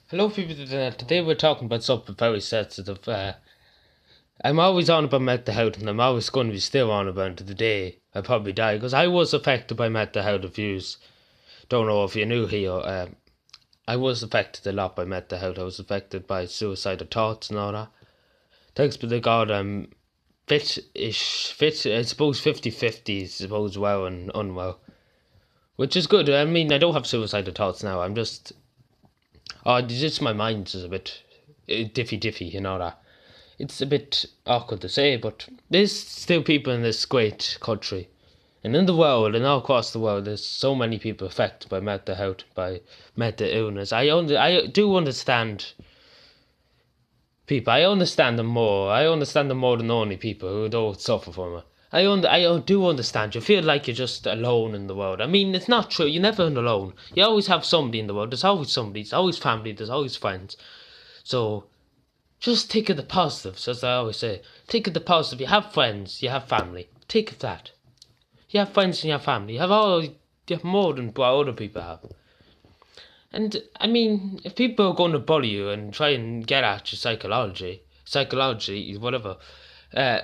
Hello, people. Today we're talking about something very sensitive. I'm always on about mental health, and I'm always going to be still on about it to the day I probably die, because I was affected by mental health abuse. Don't know if you knew here. I was affected a lot by mental health. I was affected by suicidal thoughts and all that. Thanks be to God, I'm fit-ish, fit, I suppose 50-50, I suppose well and unwell. Which is good. I mean, I don't have suicidal thoughts now. I'm just, just my mind is a bit diffy, you know that. It's a bit awkward to say, but there's still people in this great country and in the world and all across the world. There's so many people affected by mental health, by mental illness. I do understand people. I understand them more. I understand them more than only people who don't suffer from it. I do understand. You feel like you're just alone in the world. I mean, it's not true. You're never alone. You always have somebody in the world. There's always somebody. There's always family. There's always friends. So just take of the positives, as I always say. Take of the positive. You have friends, you have family. Take of that. You have friends and you have family. You have more than what other people have. And I mean, if people are going to bully you and try and get at your psychology, whatever, uh,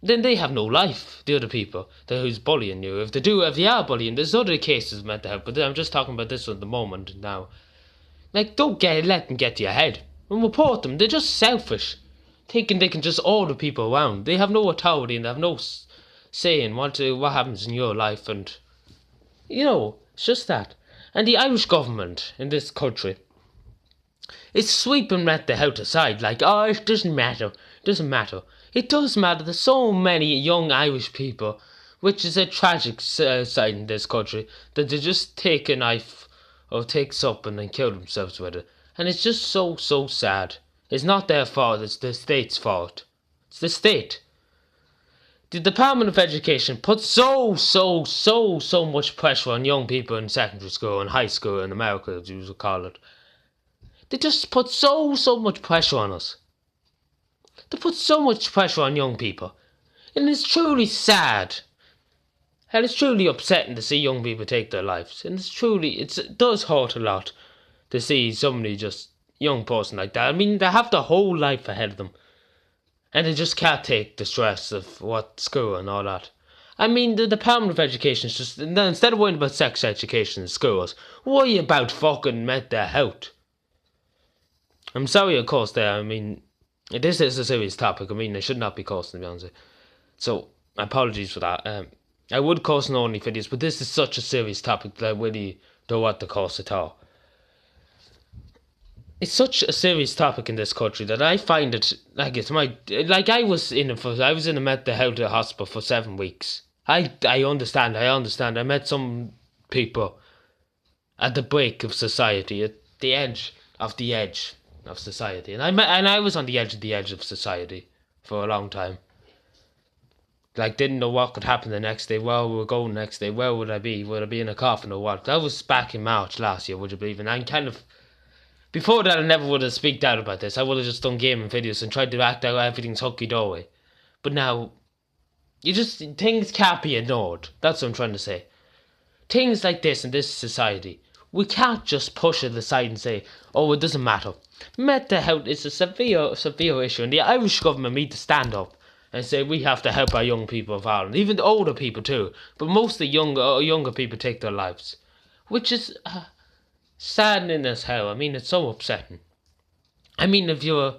then they have no life. The other people, who's bullying you, if they are bullying, there's other cases of mental health. But I'm just talking about this at the moment now. Like, don't let them get to your head and report them. They're just selfish, thinking they can just order people around. They have no authority and they have no say in what happens in your life. And it's just that. And the Irish government in this country is sweeping mental health aside, like, oh, it doesn't matter. It doesn't matter. It does matter. There's so many young Irish people, which is a tragic side in this country, that they just take a knife or take something and kill themselves with it. And it's just so sad. It's not their fault, it's the state's fault. It's the state. The Department of Education puts so much pressure on young people in secondary school and high school in America, as you would call it. They just put so much pressure on us. They put so much pressure on young people. And it's truly sad. And it's truly upsetting to see young people take their lives. And it does hurt a lot to see somebody just young person like that. I mean, they have their whole life ahead of them. And they just can't take the stress of what school and all that. I mean, the Department of Education is just, instead of worrying about sex education in schools, worry about fucking mental health. I'm sorry, of course, I mean, this is a serious topic. I mean, I should not be cursing, to be honest. So, apologies for that. I would curse in only videos, but this is such a serious topic that I really don't want to curse at all. It's such a serious topic in this country that I find it like I was in a mental health hospital for 7 weeks. I understand. I met some people at the break of society, at the edge of society, and I was on the edge of society for a long time. Like, didn't know what could happen the next day. Well, we're going next day. Where would I be? Would I be in a coffin or what? That was back in March last year, would you believe? And I'm kind of, before that, I never would have speaked out about this. I would have just done gaming videos and tried to act out everything's hunky-dory. But now, things can't be ignored. That's what I'm trying to say. Things like this in this society, we can't just push it aside and say, oh, it doesn't matter. Mental health is a severe issue, and the Irish government need to stand up and say we have to help our young people of Ireland, even the older people too. But mostly younger people take their lives, which is saddening as hell. I mean, it's so upsetting. I mean, if you're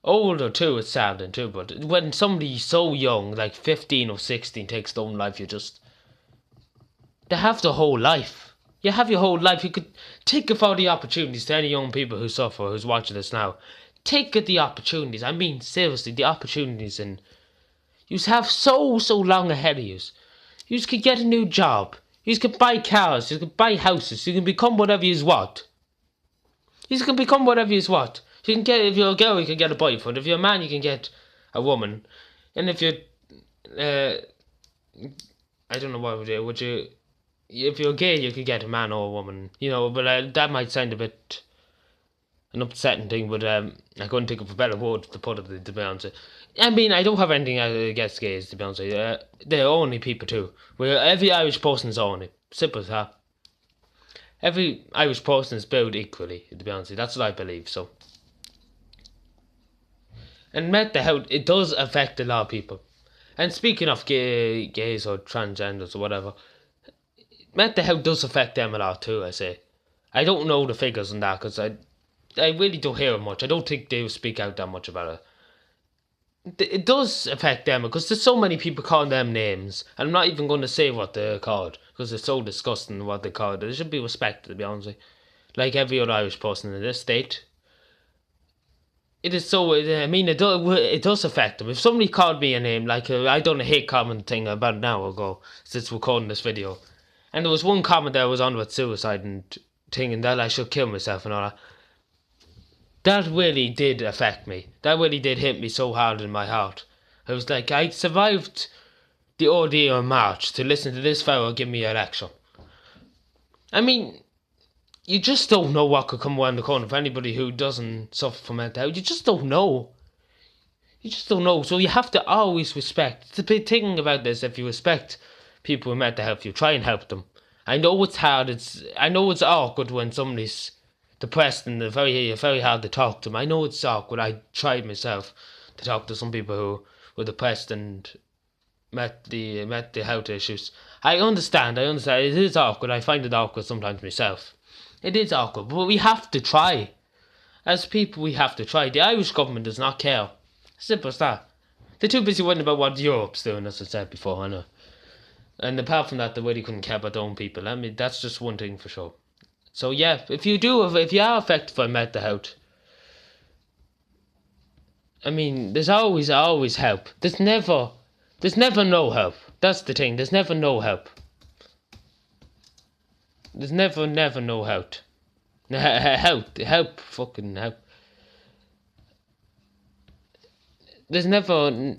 older too, it's saddening too. But when somebody so young, like 15 or 16, takes their own life, they have the whole life. You have your whole life. You could take of all the opportunities to any young people who suffer, who's watching this now. Take of the opportunities. I mean, seriously, the opportunities, and you have so long ahead of you. You could get a new job. You can buy cars. You can buy houses. You can become whatever you want. You can become whatever you want. You can get, if you're a girl, you can get a boyfriend. If you're a man, you can get a woman. And if you're, I don't know what would you, if you're gay, you could get a man or a woman. But that might sound a bit an upsetting thing, but I couldn't think of a better word to put it, to be honest. I mean, I don't have anything against gays, to be honest. They're only people too. Where every Irish person is only. Simple as that. every Irish person is built equally, to be honest. That's what I believe, so. And mental health, it does affect a lot of people. And speaking of gays or transgenders or whatever, mental health does affect them a lot too, I say. I don't know the figures on that because I really don't hear much. I don't think they speak out that much about it. It does affect them because there's so many people calling them names. And I'm not even going to say what they're called because it's so disgusting what they call it. They should be respected, to be honest with you. Like every other Irish person in this state. It is so. I mean, it does affect them. If somebody called me a name, like I done a hate comment thing about an hour ago since recording this video, and there was one comment that was on about suicide and thinking that I should kill myself and all that. That really did affect me. That really did hit me so hard in my heart. I was like, I survived the ordeal in March to listen to this fellow give me a lecture. I mean, you just don't know what could come around the corner for anybody who doesn't suffer from mental health. You just don't know. You just don't know. So you have to always respect. The big thing about this, if you respect people with mental health, you try and help them. I know it's hard. I know it's awkward when somebody's depressed and they're very hard to talk to them. I know it's awkward. I tried myself to talk to some people who were depressed and met the health issues. I understand. It is awkward. I find it awkward sometimes myself. It is awkward, but we have to try. As people, we have to try. The Irish government does not care. Simple as that. They're too busy worrying about what Europe's doing, as I said before, I know. And apart from that, they really couldn't care about their own people. I mean, that's just one thing for sure. So yeah, if you are affected by mental health, I mean, there's always help. There's never no help. That's the thing. There's never no help. There's never no help. Help, fucking help. There's never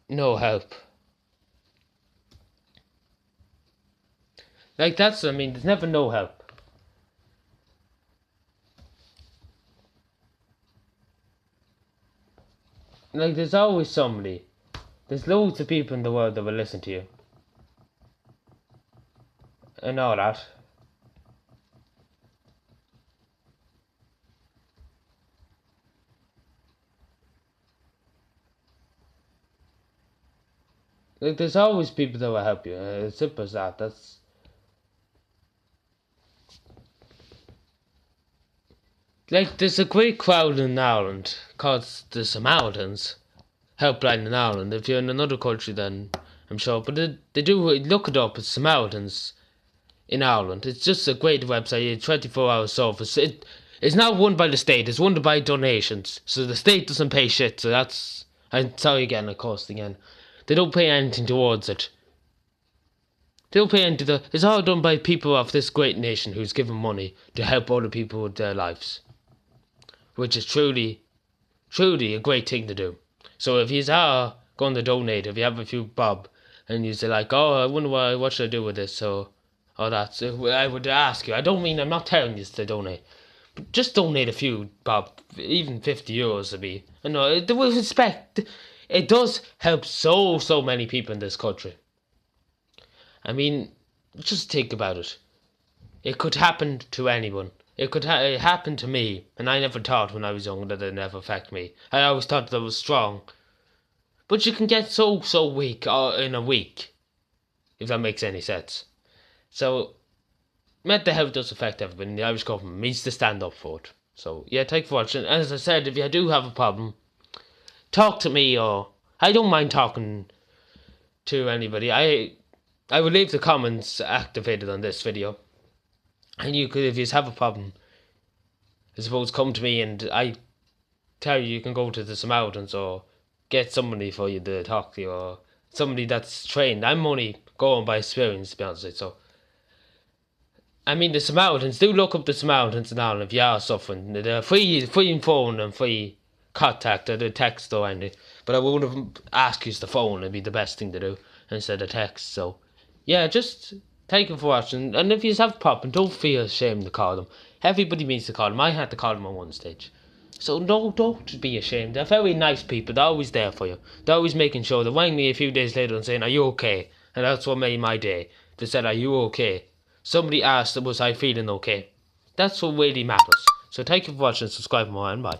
no help. Like there's never no help. Like there's always somebody. There's loads of people in the world that will listen to you. And all that. Like there's always people that will help you. As simple as that. That's like there's a great crowd in Ireland called the Samaritans helpline in Ireland. If you're in another country, then I'm sure, but they do look it up. It's Samaritans in Ireland. It's just a great website, 24-hour service. It's not run by the state, it's run by donations. So the state doesn't pay shit, so that's... I'm sorry again, of course, again. They don't pay anything towards it. They don't pay anything it's all done by people of this great nation who's given money to help other people with their lives. Which is truly a great thing to do. So if you are going to donate, if you have a few bob, and you say like, oh, I wonder what should I do with this, so... Oh, that's I would ask you. I'm not telling you to donate, but just donate a few, Bob. Even €50 would be. I know. With respect, it does help so many people in this country. I mean, just think about it. It could happen to anyone. It could happen to me, and I never thought when I was young that it never affect me. I always thought that I was strong. But you can get so weak in a week, if that makes any sense. So, mental health does affect everybody, and the Irish government needs to stand up for it. So, yeah, thank you for watching. As I said, if you do have a problem, talk to me, or I don't mind talking to anybody. I will leave the comments activated on this video, and you could, if you have a problem, I suppose come to me, and I tell you can go to the Samaritans or get somebody for you to talk to you, or somebody that's trained. I'm only going by experience, to be honest with you, so. I mean, the Samaritans, do look up the Samaritans in Ireland if you are suffering. They're free phone and free contact, or the text or anything. But I would have asked you to phone, it'd be the best thing to do, instead of text. So, yeah, just thank you for watching. And if you have a problem, don't feel ashamed to call them. Everybody needs to call them. I had to call them at one stage. So don't be ashamed. They're very nice people. They're always there for you. They're always making sure. They rang me a few days later and saying, are you okay? And that's what made my day. They said, are you okay? somebody asked, was I feeling okay? That's what really matters. So thank you for watching, subscribe more, and bye.